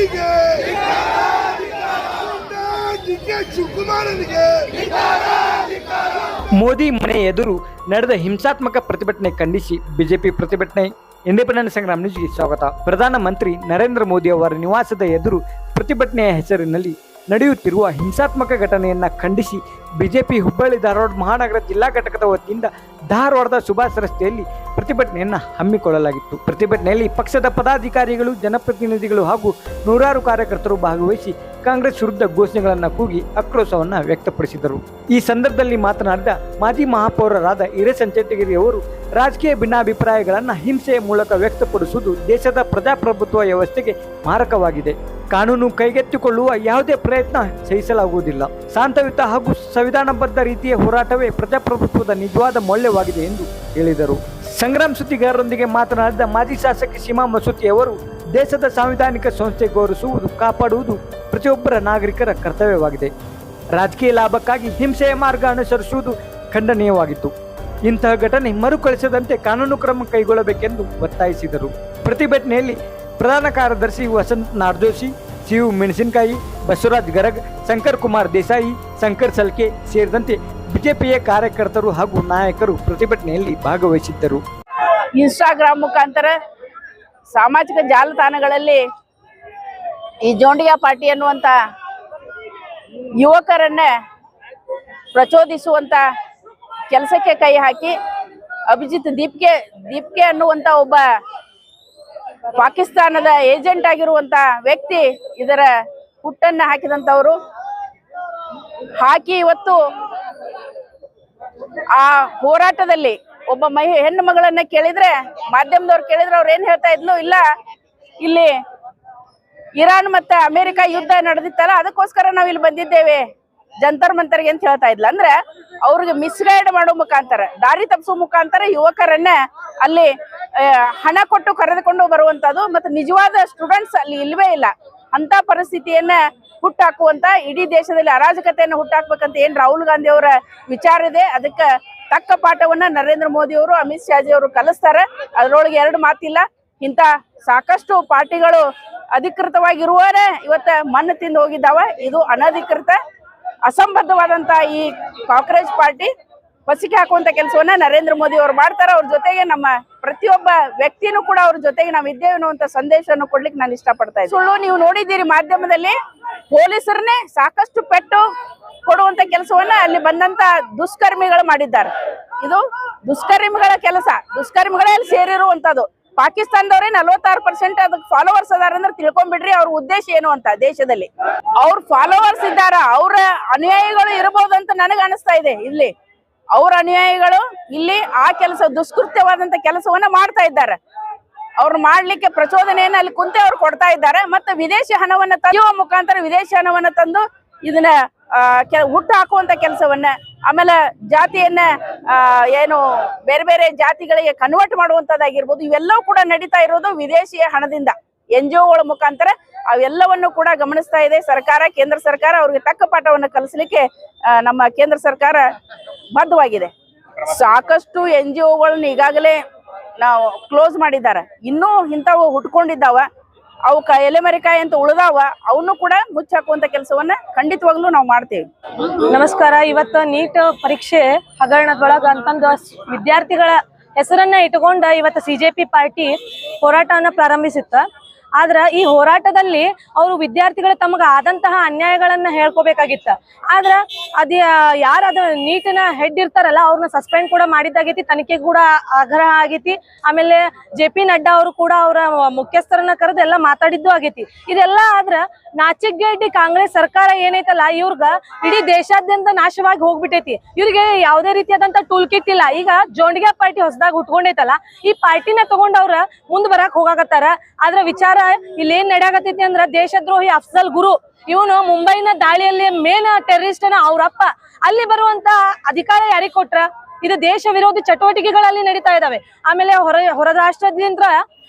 ಮೋದಿಗೆ ಶಿವಕುಮಾರನಿಗೆ. ಮೋದಿ ಮನೆ ಎದುರು ನಡೆದ ಹಿಂಸಾತ್ಮಕ ಪ್ರತಿಭಟನೆ ಖಂಡಿಸಿ ಬಿಜೆಪಿ ಪ್ರತಿಭಟನೆ. ಇಂಡಿಪೆಂಡೆಂಟ್ ಸಂಗ್ರಾಮ್ ನ್ಯೂಸ್ಗೆ ಸ್ವಾಗತ. ಪ್ರಧಾನಮಂತ್ರಿ ನರೇಂದ್ರ ಮೋದಿ ಅವರ ನಿವಾಸದ ಎದುರು ಪ್ರತಿಭಟನೆಯ ಹೆಸರಿನಲ್ಲಿ ನಡೆಯುತ್ತಿರುವ ಹಿಂಸಾತ್ಮಕ ಘಟನೆಯನ್ನ ಖಂಡಿಸಿ ಬಿಜೆಪಿ ಹುಬ್ಬಳ್ಳಿ ಧಾರವಾಡ ಮಹಾನಗರ ಜಿಲ್ಲಾ ಘಟಕದ ವತಿಯಿಂದ ಧಾರವಾಡದ ಸುಭಾಷ್ ರಸ್ತೆಯಲ್ಲಿ ಪ್ರತಿಭಟನೆಯನ್ನ ಹಮ್ಮಿಕೊಳ್ಳಲಾಗಿತ್ತು. ಪ್ರತಿಭಟನೆಯಲ್ಲಿ ಪಕ್ಷದ ಪದಾಧಿಕಾರಿಗಳು, ಜನಪ್ರತಿನಿಧಿಗಳು ಹಾಗೂ ನೂರಾರು ಕಾರ್ಯಕರ್ತರು ಭಾಗವಹಿಸಿ ಕಾಂಗ್ರೆಸ್ ವಿರುದ್ಧ ಘೋಷಣೆಗಳನ್ನು ಕೂಗಿ ಆಕ್ರೋಶವನ್ನ ವ್ಯಕ್ತಪಡಿಸಿದರು. ಈ ಸಂದರ್ಭದಲ್ಲಿ ಮಾತನಾಡಿದ ಮಾಜಿ ಮಹಾಪೌರರಾದ ಹಿರೇಸಂಚೇಟಗಿರಿ ಅವರು, ರಾಜಕೀಯ ಭಿನ್ನಾಭಿಪ್ರಾಯಗಳನ್ನು ಹಿಂಸೆಯ ಮೂಲಕ ವ್ಯಕ್ತಪಡಿಸುವುದು ದೇಶದ ಪ್ರಜಾಪ್ರಭುತ್ವ ವ್ಯವಸ್ಥೆಗೆ ಮಾರಕವಾಗಿದೆ. ಕಾನೂನು ಕೈಗೆತ್ತಿಕೊಳ್ಳುವ ಯಾವುದೇ ಪ್ರಯತ್ನ ಸಹಿಸಲಾಗುವುದಿಲ್ಲ. ಶಾಂತಯುತ ಹಾಗೂ ಸಂವಿಧಾನಬದ್ಧ ರೀತಿಯ ಹೋರಾಟವೇ ಪ್ರಜಾಪ್ರಭುತ್ವದ ನಿಜವಾದ ಮೌಲ್ಯವಾಗಿದೆ ಎಂದು ಹೇಳಿದರು. ಸಂಗ್ರಾಮ್ ಸುದ್ದಿಗಾರರೊಂದಿಗೆ ಮಾತನಾಡಿದ ಮಾಜಿ ಶಾಸಕಿ ಸೀಮಾ ಮಸೂತಿ ಅವರು, ದೇಶದ ಸಾಂವಿಧಾನಿಕ ಸಂಸ್ಥೆ ಗೌರವಿಸುವುದು, ಕಾಪಾಡುವುದು ಪ್ರತಿಯೊಬ್ಬರ ನಾಗರಿಕರ ಕರ್ತವ್ಯವಾಗಿದೆ. ರಾಜಕೀಯ ಲಾಭಕ್ಕಾಗಿ ಹಿಂಸೆಯ ಮಾರ್ಗ ಅನುಸರಿಸುವುದು ಖಂಡನೀಯವಾಗಿತ್ತು. ಇಂತಹ ಘಟನೆ ಮರುಕಳಿಸದಂತೆ ಕಾನೂನು ಕ್ರಮ ಕೈಗೊಳ್ಳಬೇಕೆಂದು ಒತ್ತಾಯಿಸಿದರು. ಪ್ರತಿಭಟನೆಯಲ್ಲಿ ಪ್ರಧಾನ ಕಾರ್ಯದರ್ಶಿ ವಸಂತ್ ನಾರ್ಜೋಶಿ, ಸಿಯು ಮೆಣಸಿನಕಾಯಿ, ಬಸವರಾಜ್ ಗರಗ್, ಶಂಕರ್ ಕುಮಾರ್ ದೇಸಾಯಿ, ಶಂಕರ್ ಸಲ್ಕೆ ಸೇರಿದಂತೆ ಬಿಜೆಪಿಯ ಕಾರ್ಯಕರ್ತರು ಹಾಗೂ ನಾಯಕರು ಪ್ರತಿಭಟನೆಯಲ್ಲಿ ಭಾಗವಹಿಸಿದ್ದರು. ಇನ್ಸ್ಟಾಗ್ರಾಮ್ ಮುಖಾಂತರ ಸಾಮಾಜಿಕ ಜಾಲತಾಣಗಳಲ್ಲಿ ಈ ಜೋಂಡಿಯಾ ಪಾರ್ಟಿ ಅನ್ನುವಂಥ ಯುವಕರನ್ನ ಪ್ರಚೋದಿಸುವಂತ ಕೆಲಸಕ್ಕೆ ಕೈ ಹಾಕಿ ಅಭಿಜಿತ್ ದೀಪ್ಕೆ ಅನ್ನುವಂಥ ಒಬ್ಬ ಪಾಕಿಸ್ತಾನದ ಏಜೆಂಟ್ ಆಗಿರುವಂತ ವ್ಯಕ್ತಿ ಇದರ ಹುಟ್ಟನ್ನ ಹಾಕಿದಂಥವ್ರು. ಹಾಕಿ ಇವತ್ತು ಆ ಹೋರಾಟದಲ್ಲಿ ಒಬ್ಬ ಹೆಣ್ಣು ಮಗಳನ್ನ ಕೇಳಿದ್ರೆ, ಮಾಧ್ಯಮದವ್ರು ಕೇಳಿದ್ರೆ ಅವ್ರು ಏನ್ ಹೇಳ್ತಾ ಇದ್ಲು, ಇಲ್ಲ ಇಲ್ಲಿ ಇರಾನ್ ಮತ್ತೆ ಅಮೆರಿಕ ಯುದ್ಧ ನಡೆದಿತ್ತಲ್ಲ, ಅದಕ್ಕೋಸ್ಕರ ನಾವ್ ಇಲ್ಲಿ ಬಂದಿದ್ದೇವೆ ಜಂತರ್ ಮಂತರ್ಗೆ ಅಂತ ಹೇಳ್ತಾ ಇದ್ಲ. ಅಂದ್ರೆ ಅವ್ರಿಗೆ ಮಿಸ್ಗೈಡ್ ಮಾಡೋ ಮುಖಾಂತರ, ದಾರಿ ತಪ್ಪಿಸೋ ಮುಖಾಂತರ ಯುವಕರನ್ನ ಅಲ್ಲಿ ಹಣ ಕೊಟ್ಟು ಕರೆದುಕೊಂಡು ಬರುವಂತದ್ದು. ಮತ್ತೆ ನಿಜವಾದ ಸ್ಟೂಡೆಂಟ್ಸ್ ಅಲ್ಲಿ ಇಲ್ವೇ ಇಲ್ಲ. ಅಂತ ಪರಿಸ್ಥಿತಿಯನ್ನ ಹುಟ್ಟಾಕುವಂತ, ಇಡೀ ದೇಶದಲ್ಲಿ ಅರಾಜಕತೆಯನ್ನು ಹುಟ್ಟಾಕ್ಬೇಕಂತ ಏನ್ ರಾಹುಲ್ ಗಾಂಧಿ ಅವರ ವಿಚಾರ ಇದೆ, ಅದಕ್ಕೆ ತಕ್ಕ ಪಾಠವನ್ನ ನರೇಂದ್ರ ಮೋದಿ ಅವರು, ಅಮಿತ್ ಶಾಜಿ ಅವರು ಕಲಿಸ್ತಾರೆ. ಅದ್ರೊಳಗೆ ಎರಡು ಮಾತಿಲ್ಲ. ಇಂತ ಸಾಕಷ್ಟು ಪಾರ್ಟಿಗಳು ಅಧಿಕೃತವಾಗಿರುವವರೇ ಇವತ್ತ ಮಣ್ಣು ತಿಂದು ಹೋಗಿದ್ದಾವ. ಇದು ಅನಧಿಕೃತ ಅಸಂಬದ್ಧವಾದಂತ ಈ ಕಾಂಗ್ರೆಸ್ ಪಾರ್ಟಿ ಹೊಸಿಕೆ ಹಾಕುವಂತ ಕೆಲಸವನ್ನ ನರೇಂದ್ರ ಮೋದಿ ಅವರು ಮಾಡ್ತಾರೆ. ಅವ್ರ ಜೊತೆಗೆ ನಮ್ಮ ಪ್ರತಿಯೊಬ್ಬ ವ್ಯಕ್ತಿನೂ ಕೂಡ ಅವ್ರ ಜೊತೆಗೆ ನಾವು ಇದ್ದೇವೆ ಅನ್ನುವಂತ ಸಂದೇಶವನ್ನು ಕೊಡ್ಲಿಕ್ಕೆ ನಾನು ಇಷ್ಟಪಡ್ತಾ ಇದ್ದೀನಿ. ಸುಳ್ಳು ನೀವು ನೋಡಿದ್ದೀರಿ ಮಾಧ್ಯಮದಲ್ಲಿ, ಪೊಲೀಸರನ್ನೇ ಸಾಕಷ್ಟು ಪೆಟ್ಟು ಕೊಡುವಂತ ಕೆಲಸವನ್ನ ಅಲ್ಲಿ ಬಂದಂತ ದುಷ್ಕರ್ಮಿಗಳು ಮಾಡಿದ್ದಾರೆ. ಇದು ದುಷ್ಕರ್ಮಿಗಳ ಕೆಲಸ, ದುಷ್ಕರ್ಮಿಗಳೇ ಅಲ್ಲಿ ಸೇರಿರುವಂತದ್ದು. ಪಾಕಿಸ್ತಾನದವ್ರೆ 46% ಅದಕ್ಕೆ ಫಾಲೋವರ್ಸ್ ಅದಾರ ಅಂದ್ರೆ ತಿಳ್ಕೊಂಡ್ಬಿಡ್ರಿ ಅವ್ರ ಉದ್ದೇಶ ಏನು ಅಂತ. ದೇಶದಲ್ಲಿ ಅವ್ರ ಫಾಲೋವರ್ಸ್ ಇದ್ದಾರ, ಅವ್ರ ಅನುಯಾಯಿಗಳು ಇರಬಹುದು ಅಂತ ನನಗೆ ಅನಿಸ್ತಾ ಇದೆ. ಇಲ್ಲಿ ಅವ್ರ ಅನುಯಾಯಿಗಳು ಇಲ್ಲಿ ಆ ಕೆಲಸ, ದುಷ್ಕೃತ್ಯವಾದಂತ ಕೆಲಸವನ್ನ ಮಾಡ್ತಾ ಇದ್ದಾರೆ. ಅವ್ರು ಮಾಡ್ಲಿಕ್ಕೆ ಪ್ರಚೋದನೆಯನ್ನ ಅಲ್ಲಿ ಕುಂತೆ ಅವ್ರು ಕೊಡ್ತಾ ಇದ್ದಾರೆ. ಮತ್ತೆ ವಿದೇಶಿ ಹಣವನ್ನ ತಂದುವ ಮುಖಾಂತರ ವಿದೇಶಿ ಹಣವನ್ನ ತಂದು ಇದನ್ನ ಹುಟ್ಟು ಹಾಕುವಂತ ಕೆಲಸವನ್ನ, ಆಮೇಲೆ ಜಾತಿಯನ್ನ ಏನು ಬೇರೆ ಬೇರೆ ಜಾತಿಗಳಿಗೆ ಕನ್ವರ್ಟ್ ಮಾಡುವಂತದ್ದಾಗಿರ್ಬೋದು, ಇವೆಲ್ಲವೂ ಕೂಡ ನಡೀತಾ ಇರೋದು ವಿದೇಶಿಯ ಹಣದಿಂದ, NGOಗಳ ಮುಖಾಂತರ. ಅವೆಲ್ಲವನ್ನು ಕೂಡ ಗಮನಿಸ್ತಾ ಇದೆ ಸರ್ಕಾರ, ಕೇಂದ್ರ ಸರ್ಕಾರ. ಅವ್ರಿಗೆ ತಕ್ಕ ಪಾಠವನ್ನು ಕಲಿಸ್ಲಿಕ್ಕೆ ನಮ್ಮ ಕೇಂದ್ರ ಸರ್ಕಾರ ಬದ್ಧವಾಗಿದೆ. ಸಾಕಷ್ಟು NGOಗಳನ್ನ ಈಗಾಗಲೇ ನಾವು ಕ್ಲೋಸ್ ಮಾಡಿದ್ದಾರೆ. ಇನ್ನೂ ಇಂಥವು ಹುಟ್ಕೊಂಡಿದ್ದಾವ, ಅವು ಎಲೆಮರಿಕಾಯಿ ಅಂತ ಉಳಿದಾವ, ಅವನು ಕೂಡ ಮುಚ್ಚಾಕುವಂತ ಕೆಲಸವನ್ನ ಖಂಡಿತವಾಗ್ಲೂ ನಾವು ಮಾಡ್ತೇವೆ. ನಮಸ್ಕಾರ. ಇವತ್ತು ನೀಟ್ ಪರೀಕ್ಷೆ ಹಗರಣದೊಳಗ ಅಂತಂದು ವಿದ್ಯಾರ್ಥಿಗಳ ಹೆಸರನ್ನ ಇಟ್ಕೊಂಡ ಇವತ್ತು CJP ಪಾರ್ಟಿ ಹೋರಾಟವನ್ನ ಪ್ರಾರಂಭಿಸಿತ್ತು. ಆದ್ರ ಈ ಹೋರಾಟದಲ್ಲಿ ಅವರು ವಿದ್ಯಾರ್ಥಿಗಳು ತಮಗ ಆದಂತಹ ಅನ್ಯಾಯಗಳನ್ನ ಹೇಳ್ಕೋಬೇಕಾಗಿತ್ತ. ಆದ್ರ ಯಾರದ ನೀಟಿನ ಹೆಡ್ ಇರ್ತಾರಲ್ಲ ಅವ್ರನ್ನ ಸಸ್ಪೆಂಡ್ ಕೂಡ ಮಾಡಿದ್ದಾಗೈತಿ, ತನಿಖೆ ಕೂಡ ಆಗ್ರಹ ಆಗೈತಿ. ಆಮೇಲೆ JP ನಡ್ಡಾ ಅವರು ಕೂಡ ಅವರ ಮುಖ್ಯಸ್ಥರನ್ನ ಕರೆದು ಎಲ್ಲ ಮಾತಾಡಿದ್ದು ಆಗೈತಿ. ಇದೆಲ್ಲ ಆದ್ರ ನಾಚಿಕೆಗೆಡ್ಡಿ ಕಾಂಗ್ರೆಸ್ ಸರ್ಕಾರ ಏನೈತಲ್ಲ, ಇವ್ರಗ ಇಡೀ ದೇಶಾದ್ಯಂತ ನಾಶವಾಗಿ ಹೋಗ್ಬಿಟ್ಟೈತಿ. ಇವ್ರಿಗೆ ಯಾವುದೇ ರೀತಿಯಾದಂತ ಟೂಲ್ ಕಿಟ್ ಇಲ್ಲ. ಈಗ ಜೋಂಡಿಯಾ ಪಾರ್ಟಿ ಹೊಸದಾಗ ಉಟ್ಕೊಂಡೈತಲ್ಲ, ಈ ಪಾರ್ಟಿನ ತಗೊಂಡ್ ಅವ್ರ ಮುಂದ್ ಬರಾಕ್ ಹೋಗಾಕತ್ತಾರ. ಆದ್ರ ವಿಚಾರ ಇಲ್ಲೇನ್ ನಡೆಯಾಕತ್ತೈತಿ ಅಂದ್ರ, ದೇಶದ್ರೋಹಿ ಅಫ್ಜಲ್ ಗುರು ಇವನು ಮುಂಬೈನ ದಾಳಿಯಲ್ಲಿ ಮೇನ್ ಟೆರರಿಸ್ಟ್ ಅವ್ರಪ್ಪ. ಅಲ್ಲಿ ಬರುವಂತ ಅಧಿಕಾರ ಯಾರಿಗ್ ಕೊಟ್ರ? ಇದು ದೇಶ ವಿರೋಧಿ ಚಟುವಟಿಕೆಗಳಲ್ಲಿ ನಡೀತಾ ಇದಾವೆ. ಆಮೇಲೆ ಹೊರ ರಾಷ್ಟ್ರದಿಂದ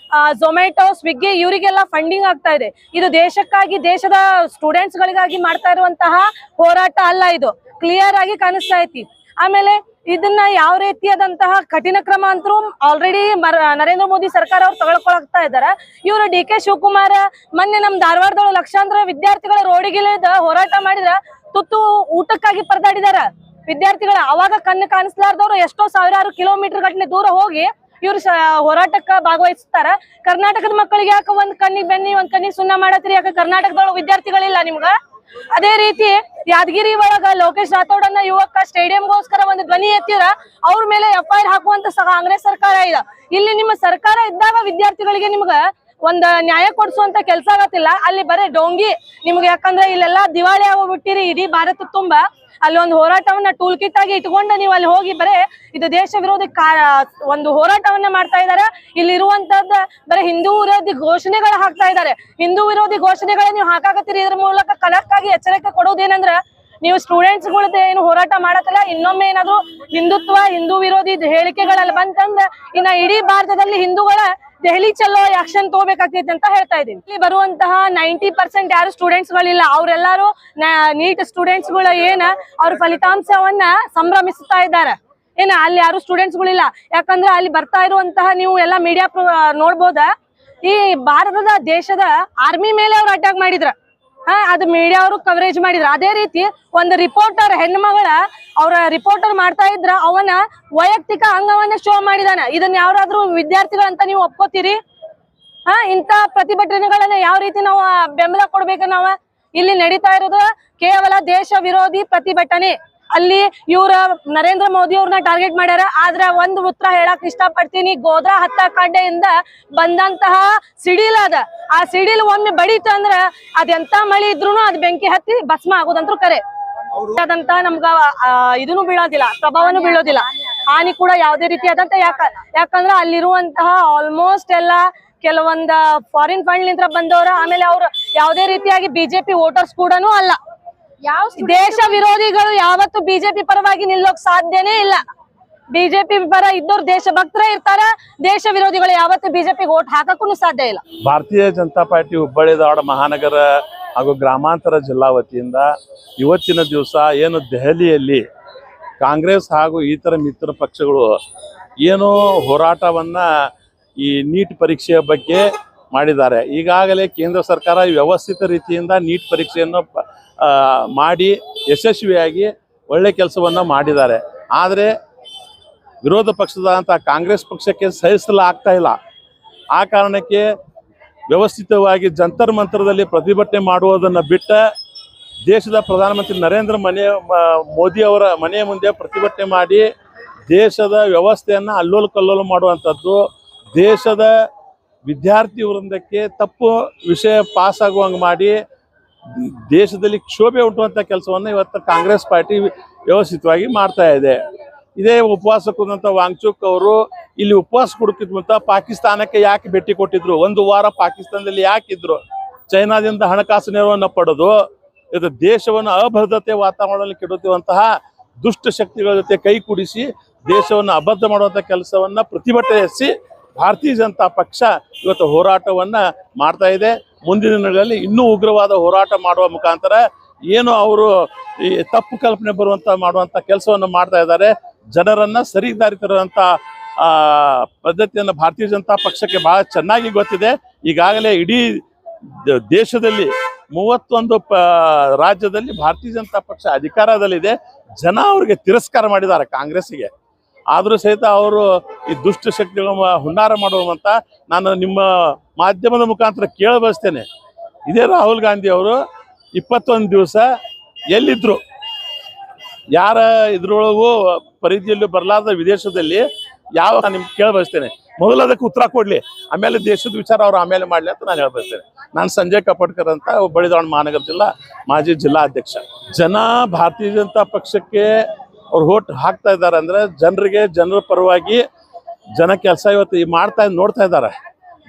ಝೊಮ್ಯಾಟೊ, ಸ್ವಿಗ್ಗಿ ಇವರಿಗೆಲ್ಲ ಫಂಡಿಂಗ್ ಆಗ್ತಾ ಇದೆ. ಇದು ದೇಶಕ್ಕಾಗಿ, ದೇಶದ ಸ್ಟೂಡೆಂಟ್ಸ್ ಗಳಿಗಾಗಿ ಮಾಡ್ತಾ ಇರುವಂತಹ ಹೋರಾಟ ಅಲ್ಲ. ಇದು ಕ್ಲಿಯರ್ ಆಗಿ ಕಾಣಿಸ್ತಾ ಐತಿ. ಆಮೇಲೆ ಇದನ್ನ ಯಾವ ರೀತಿಯಾದಂತಹ ಕಠಿಣ ಕ್ರಮ ಅಂತೂ ಆಲ್ರೆಡಿ ನರೇಂದ್ರ ಮೋದಿ ಸರ್ಕಾರ ಅವ್ರು ತಗೊಳ್ಕೊಳ್ತಾ ಇದಾರೆ. ಇವರು ಡಿ.ಕೆ. ಶಿವಕುಮಾರ್ ಮೊನ್ನೆ ನಮ್ ಧಾರವಾಡದೊಳಗೆ ಲಕ್ಷಾಂತರ ವಿದ್ಯಾರ್ಥಿಗಳ ರೋಡಿಗಿಳಿದ ಹೋರಾಟ ಮಾಡಿದ್ರ ತುತ್ತು ಊಟಕ್ಕಾಗಿ ಪರದಾಡಿದಾರ ವಿದ್ಯಾರ್ಥಿಗಳ. ಅವಾಗ ಕಣ್ಣು ಕಾಣಿಸ್ಲಾರ್ದವ್ರು ಎಷ್ಟೋ ಸಾವಿರಾರು ಕಿಲೋಮೀಟರ್ ಗಟ್ಟಲೆ ದೂರ ಹೋಗಿ ಇವ್ರು ಹೋರಾಟಕ್ಕ ಭಾಗವಹಿಸ್ತಾರ. ಕರ್ನಾಟಕದ ಮಕ್ಕಳಿಗೆ ಯಾಕೆ ಒಂದ್ ಕಣ್ಣಿಗೆ ಬೆನ್ನಿ ಒಂದ್ ಕಣ್ಣಿಗೆ ಸುಣ್ಣ ಮಾಡತ್ರಿ? ಯಾಕೆ ಕರ್ನಾಟಕದೊಳಗ ವಿದ್ಯಾರ್ಥಿಗಳಿಲ್ಲ ನಿಮ್ಗ? ಅದೇ ರೀತಿ ಯಾದಗಿರಿ ಒಳಗ ಲೋಕೇಶ್ ರಾಥೋಡ್ ಅನ್ನ ಯುವಕ ಸ್ಟೇಡಿಯಂಗೋಸ್ಕರ ಒಂದು ಧ್ವನಿ ಎತ್ತಿರ ಅವ್ರ ಮೇಲೆ FIR ಹಾಕುವಂತ ಕಾಂಗ್ರೆಸ್ ಸರ್ಕಾರ ಇದೆ. ಇಲ್ಲಿ ನಿಮ್ಮ ಸರ್ಕಾರ ಇದ್ದಾಗ ವಿದ್ಯಾರ್ಥಿಗಳಿಗೆ ನಿಮ್ಗ ಒಂದ್ ನ್ಯಾಯ ಕೊಡ್ಸುವಂತ ಕೆಲ್ಸ ಆಗತ್ತಿಲ್ಲ. ಅಲ್ಲಿ ಬರೇ ಡೋಂಗಿ ನಿಮ್ಗೆ. ಯಾಕಂದ್ರೆ ಇಲ್ಲೆಲ್ಲಾ ದಿವಾಳಿ ಆಗೋಗ್ಬಿಟ್ಟಿರಿ ಇಡೀ ಭಾರತ ತುಂಬಾ. ಅಲ್ಲಿ ಒಂದು ಹೋರಾಟವನ್ನ ಟೂಲ್ ಕಿಟ್ ಆಗಿ ಇಟ್ಕೊಂಡು ನೀವು ಅಲ್ಲಿ ಹೋಗಿ ಬರೇ ಇದು ದೇಶ ವಿರೋಧಿ ಒಂದು ಹೋರಾಟವನ್ನ ಮಾಡ್ತಾ ಇದಾರೆ. ಇಲ್ಲಿ ಇರುವಂತದ್ದ ಬರೀ ಹಿಂದೂ ವಿರೋಧಿ ಘೋಷಣೆಗಳ ಹಾಕ್ತಾ ಇದಾರೆ. ಹಿಂದೂ ವಿರೋಧಿ ಘೋಷಣೆಗಳ ನೀವು ಹಾಕಾಕತ್ತೀರಿ. ಇದ್ರ ಮೂಲಕ ಕಲಕ್ಕಾಗಿ ಎಚ್ಚರಿಕೆ ಕೊಡೋದೇನಂದ್ರ ನೀವು ಸ್ಟೂಡೆಂಟ್ಸ್ ಗಳದ್ದು ಏನು ಹೋರಾಟ ಮಾಡತ್ತಲ್ಲ, ಇನ್ನೊಮ್ಮೆ ಏನಾದ್ರು ಹಿಂದುತ್ವ ಹಿಂದೂ ವಿರೋಧಿ ಹೇಳಿಕೆಗಳಲ್ಲಿ ಬಂತಂದ್ರ ಇನ್ನ ಇಡೀ ಭಾರತದಲ್ಲಿ ಹಿಂದೂಗಳ ದೆಹಲಿ ಚಲೋ ಆಕ್ಷನ್ ತಗೋಬೇಕಾಗ್ತೈತಿ ಅಂತ ಹೇಳ್ತಾ ಇದೀನಿ. ಇಲ್ಲಿ ಬರುವಂತಹ 90% ಯಾರು ಸ್ಟೂಡೆಂಟ್ಸ್ ಗಳಿಲ್ಲ. ಅವ್ರೆಲ್ಲಾರು ನೀಟ್ ಸ್ಟೂಡೆಂಟ್ಸ್ ಗಳು ಏನ ಅವ್ರ ಫಲಿತಾಂಶವನ್ನ ಸಂಭ್ರಮಿಸ್ತಾ ಇದ್ದಾರೆ. ಏನ ಅಲ್ಲಿ ಯಾರು ಸ್ಟೂಡೆಂಟ್ಸ್ ಗಳಿಲ್ಲ. ಯಾಕಂದ್ರೆ ಅಲ್ಲಿ ಬರ್ತಾ ಇರುವಂತಹ ನೀವು ಎಲ್ಲಾ ಮೀಡಿಯಾ ನೋಡ್ಬೋದ, ಈ ಭಾರತದ ದೇಶದ ಆರ್ಮಿ ಮೇಲೆ ಅವ್ರು ಅಟ್ಯಾಕ್ ಮಾಡಿದ್ರ. ಅದು ಮೀಡಿಯಾ ಅವರು ಕವರೇಜ್ ಮಾಡಿದ್ರ. ಅದೇ ರೀತಿ ಒಂದು ರಿಪೋರ್ಟರ್ ಹೆಣ್ಮಗಳ ಅವ್ರ ರಿಪೋರ್ಟರ್ ಮಾಡ್ತಾ ಇದ್ರ ಅವನ ವೈಯಕ್ತಿಕ ಅಂಗವನ್ನ ಶೋ ಮಾಡಿದಾನ. ಇದನ್ನ ಯಾರಾದ್ರೂ ವಿದ್ಯಾರ್ಥಿಗಳಂತ ನೀವು ಒಪ್ಕೋತೀರಿ? ಇಂತ ಪ್ರತಿಭಟನೆಗಳನ್ನ ಯಾವ ರೀತಿ ನಾವು ಬೆಂಬಲ ಕೊಡ್ಬೇಕು? ಇಲ್ಲಿ ನಡೀತಾ ಇರೋದು ಕೇವಲ ದೇಶ ವಿರೋಧಿ ಪ್ರತಿಭಟನೆ. ಅಲ್ಲಿ ಇವ್ರ ನರೇಂದ್ರ ಮೋದಿ ಅವ್ರನ್ನ ಟಾರ್ಗೆಟ್ ಮಾಡ್ಯಾರ. ಆದ್ರ ಒಂದು ಉತ್ತರ ಹೇಳಕ್ ಇಷ್ಟ ಪಡ್ತೀನಿ. ಗೋಧ್ರಾ ಹತ್ಯಾಕಾಂಡೆಯಿಂದ ಬಂದಂತಹ ಸಿಡಿಲ್ ಅದ, ಆ ಸಿಡಿಲ್ ಒಮ್ಮೆ ಬಡೀತು ಅಂದ್ರ ಅದೆಂತ ಮಳಿ ಇದ್ರೂನು ಅದ್ ಬೆಂಕಿ ಹತ್ತಿ ಭಸ್ಮ ಆಗೋದಂತ್ರು ಕರೆ. ಆದಂತ ನಮ್ಗ ಇದನ್ನು ಬೀಳೋದಿಲ್ಲ, ಪ್ರಭಾವನು ಬೀಳೋದಿಲ್ಲ, ಹಾನಿ ಕೂಡ ಯಾವುದೇ ರೀತಿ ಆದಂತ. ಯಾಕಂದ್ರ ಅಲ್ಲಿರುವಂತಹ ಆಲ್ಮೋಸ್ಟ್ ಎಲ್ಲಾ ಕೆಲವೊಂದ ಫಾರಿನ್ ಫಂಡ್ ನಿಂತ್ರ ಬಂದವ್ರ. ಆಮೇಲೆ ಅವ್ರು ಯಾವುದೇ ರೀತಿಯಾಗಿ ಬಿಜೆಪಿ ವೋಟರ್ಸ್ ಕೂಡನು ಅಲ್ಲ. ದೇಶ ವಿರೋಧಿಗಳು ಯಾವತ್ತು ಬಿಜೆಪಿ ಪರವಾಗಿ ನಿಲ್ಲೋಕ್ ಸಾಧ್ಯನೇ ಇಲ್ಲ. ಬಿಜೆಪಿ ಪರ ಇದ್ದವ್ರು ದೇಶ ಭಕ್ತರೇ ಇರ್ತಾರ. ದೇಶ ವಿರೋಧಿಗಳು ಯಾವತ್ತು ಬಿಜೆಪಿಗೆ ವೋಟ್ ಹಾಕಕ್ಕೂ ಸಾಧ್ಯ ಇಲ್ಲ. ಭಾರತೀಯ ಜನತಾ ಪಾರ್ಟಿ ಹುಬ್ಬಳ್ಳಿ ಧಾರವಾಡ ಮಹಾನಗರ ಹಾಗೂ ಗ್ರಾಮಾಂತರ ಜಿಲ್ಲಾ ವತಿಯಿಂದ ಇವತ್ತಿನ ದಿವಸ ಏನು ದೆಹಲಿಯಲ್ಲಿ ಕಾಂಗ್ರೆಸ್ ಹಾಗೂ ಇತರ ಮಿತ್ರ ಪಕ್ಷಗಳು ಏನು ಹೋರಾಟವನ್ನ ಈ ನೀಟ್ ಪರೀಕ್ಷೆಯ ಬಗ್ಗೆ ಮಾಡಿದ್ದಾರೆ. ಈಗಾಗಲೇ ಕೇಂದ್ರ ಸರ್ಕಾರ ವ್ಯವಸ್ಥಿತ ರೀತಿಯಿಂದ ನೀಟ್ ಪರೀಕ್ಷೆಯನ್ನು ಮಾಡಿ ಯಶಸ್ವಿಯಾಗಿ ಒಳ್ಳೆ ಕೆಲಸವನ್ನು ಮಾಡಿದ್ದಾರೆ. ಆದರೆ ವಿರೋಧ ಪಕ್ಷದಂಥ ಕಾಂಗ್ರೆಸ್ ಪಕ್ಷಕ್ಕೆ ಸಹಿಸಲಾಗ್ತಾ ಇಲ್ಲ. ಆ ಕಾರಣಕ್ಕೆ ವ್ಯವಸ್ಥಿತವಾಗಿ ಜಂತರ್ ಮಂತ್ರದಲ್ಲಿ ಪ್ರತಿಭಟನೆ ಮಾಡುವುದನ್ನು ಬಿಟ್ಟ ದೇಶದ ಪ್ರಧಾನಮಂತ್ರಿ ನರೇಂದ್ರ ಮೋದಿ ಅವರ ಮನೆಯ ಮುಂದೆ ಪ್ರತಿಭಟನೆ ಮಾಡಿ ದೇಶದ ವ್ಯವಸ್ಥೆಯನ್ನು ಅಲ್ಲೋಲ ಕಲ್ಲೋಲ ಮಾಡುವಂಥದ್ದು, ದೇಶದ ವಿದ್ಯಾರ್ಥಿ ವೃಂದಕ್ಕೆ ತಪ್ಪು ವಿಷಯ ಪಾಸ್ ಆಗುವಂಗೆ ಮಾಡಿ ದೇಶದಲ್ಲಿ ಕ್ಷೋಭೆ ಉಂಟುವಂಥ ಕೆಲಸವನ್ನು ಇವತ್ತು ಕಾಂಗ್ರೆಸ್ ಪಾರ್ಟಿ ವ್ಯವಸ್ಥಿತವಾಗಿ ಮಾಡ್ತಾ ಇದೆ. ಇದೇ ಉಪವಾಸ ಕೂದಂಥ ವಾಂಗ್ಚುಕ್ ಅವರು ಇಲ್ಲಿ ಉಪವಾಸ ಕೊಡುತ್ತಿದ್ದಂತ ಪಾಕಿಸ್ತಾನಕ್ಕೆ ಯಾಕೆ ಭೇಟಿ ಕೊಟ್ಟಿದ್ರು? ಒಂದು ವಾರ ಪಾಕಿಸ್ತಾನದಲ್ಲಿ ಯಾಕಿದ್ರು? ಚೈನಾದಿಂದ ಹಣಕಾಸು ನೆರವನ್ನು ಪಡೆದು ಇದು ದೇಶವನ್ನು ಅಭದ್ರತೆ ವಾತಾವರಣದಲ್ಲಿ ಕೆಡುತ್ತಿರುವಂತಹ ದುಷ್ಟ ಶಕ್ತಿಗಳ ಜೊತೆ ಕೈಕೂಡಿಸಿ ದೇಶವನ್ನು ಅಬದ್ಧ ಮಾಡುವಂಥ ಕೆಲಸವನ್ನು ಪ್ರತಿಭಟಿಸಿ ಭಾರತೀಯ ಜನತಾ ಪಕ್ಷ ಇವತ್ತು ಹೋರಾಟವನ್ನ ಮಾಡ್ತಾ ಇದೆ. ಮುಂದಿನ ದಿನಗಳಲ್ಲಿ ಇನ್ನೂ ಉಗ್ರವಾದ ಹೋರಾಟ ಮಾಡುವ ಮುಖಾಂತರ ಏನು ಅವರು ಈ ತಪ್ಪು ಕಲ್ಪನೆ ಮಾಡುವಂಥ ಕೆಲಸವನ್ನು ಮಾಡ್ತಾ ಇದ್ದಾರೆ. ಜನರನ್ನ ಸರಿ ದಾರಿ ತರುವಂಥ ಪದ್ಧತಿಯನ್ನು ಭಾರತೀಯ ಜನತಾ ಪಕ್ಷಕ್ಕೆ ಬಹಳ ಚೆನ್ನಾಗಿ ಗೊತ್ತಿದೆ. ಈಗಾಗಲೇ ಇಡೀ ದೇಶದಲ್ಲಿ 31 ರಾಜ್ಯದಲ್ಲಿ ಭಾರತೀಯ ಜನತಾ ಪಕ್ಷ ಅಧಿಕಾರದಲ್ಲಿದೆ. ಜನ ಅವರಿಗೆ ತಿರಸ್ಕಾರ ಮಾಡಿದ್ದಾರೆ ಕಾಂಗ್ರೆಸ್ಸಿಗೆ. ಆದರೂ ಸಹಿತ ಅವರು ಈ ದುಷ್ಟ ಶಕ್ತಿಗಳ ಹುನ್ನಾರ ಮಾಡುವಂತ ನಾನು ನಿಮ್ಮ ಮಾಧ್ಯಮದ ಮುಖಾಂತರ ಕೇಳಬಯಸ್ತೇನೆ. ಇದೇ ರಾಹುಲ್ ಗಾಂಧಿ ಅವರು 21 ದಿವಸ ಎಲ್ಲಿದ್ರು, ಯಾರ ಇದ್ರೊಳಗೂ ಪರಿಧಿಯಲ್ಲಿ ಬರಲಾದ ವಿದೇಶದಲ್ಲಿ ಯಾವ ನಿಮ್ಗೆ ಕೇಳಬಯಸ್ತೇನೆ. ಮೊದಲು ಅದಕ್ಕೆ ಉತ್ತರ ಕೊಡ್ಲಿ, ಆಮೇಲೆ ದೇಶದ ವಿಚಾರ ಅವ್ರು ಆಮೇಲೆ ಮಾಡ್ಲಿ ಅಂತ ನಾನು ಹೇಳ್ಬಯಸ್ತೇನೆ. ನಾನು ಸಂಜಯ್ ಕಪಟ್ಕರ್ ಅಂತ ಹುಬ್ಬಳ್ಳಿ ಧಾರವಾಡ ಮಹಾನಗರ ಜಿಲ್ಲಾ ಮಾಜಿ ಜಿಲ್ಲಾ ಅಧ್ಯಕ್ಷ. ಜನ ಭಾರತೀಯ ಜನತಾ ಪಕ್ಷಕ್ಕೆ ಅವ್ರು ವೋಟ್ ಹಾಕ್ತಾ ಇದ್ದಾರೆ ಅಂದ್ರೆ ಜನರ ಪರವಾಗಿ ಜನ ಕೆಲಸ ಇವತ್ತು ನೋಡ್ತಾ ಇದ್ದಾರೆ.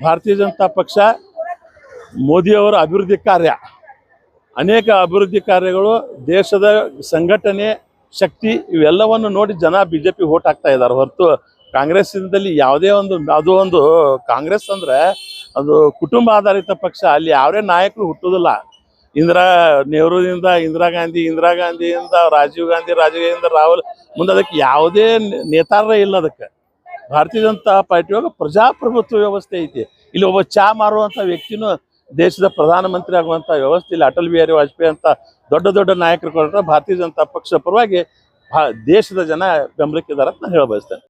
ಭಾರತೀಯ ಜನತಾ ಪಕ್ಷ ಮೋದಿಯವರ ಅಭಿವೃದ್ಧಿ ಕಾರ್ಯ, ಅನೇಕ ಅಭಿವೃದ್ಧಿ ಕಾರ್ಯಗಳು, ದೇಶದ ಸಂಘಟನೆ ಶಕ್ತಿ ಇವೆಲ್ಲವನ್ನು ನೋಡಿ ಜನ ಬಿಜೆಪಿ ವೋಟ್ ಹಾಕ್ತಾ ಇದ್ದಾರೆ ಹೊರತು ಕಾಂಗ್ರೆಸ್ಸಿಂದಲ್ಲಿ ಯಾವುದೇ ಒಂದು ಕಾಂಗ್ರೆಸ್ ಅಂದ್ರೆ ಅದು ಕುಟುಂಬ ಆಧಾರಿತ ಪಕ್ಷ. ಅಲ್ಲಿ ಯಾವೇ ನಾಯಕರು ಹುಟ್ಟುವುದಿಲ್ಲ. ನೆಹರೂದಿಂದ ಇಂದಿರಾ ಗಾಂಧಿಯಿಂದ ರಾಜೀವ್ ಗಾಂಧಿಯಿಂದ ರಾಹುಲ್ ಮುಂದೆ ಅದಕ್ಕೆ ಯಾವುದೇ ನೇತಾರರೇ ಇಲ್ಲ. ಅದಕ್ಕೆ ಭಾರತೀಯ ಜನತಾ ಪಾರ್ಟಿ ಒಳಗೆ ಪ್ರಜಾಪ್ರಭುತ್ವ ವ್ಯವಸ್ಥೆ ಐತಿ. ಇಲ್ಲಿ ಒಬ್ಬ ಚಾ ಮಾರುವಂಥ ವ್ಯಕ್ತಿನೂ ದೇಶದ ಪ್ರಧಾನಮಂತ್ರಿ ಆಗುವಂಥ ವ್ಯವಸ್ಥೆ ಇಲ್ಲಿ ಅಟಲ್ ಬಿಹಾರಿ ವಾಜಪೇಯಿ ಅಂತ ದೊಡ್ಡ ದೊಡ್ಡ ನಾಯಕರು ಕೊಟ್ಟರೆ ಭಾರತೀಯ ಜನತಾ ಪಕ್ಷ ಪರವಾಗಿ ದೇಶದ ಜನ ಬೆಂಬಲಿಕ್ಕಿದ್ದಾರೆ ಅಂತ ನಾನು ಹೇಳ ಬಯಸ್ತೇನೆ.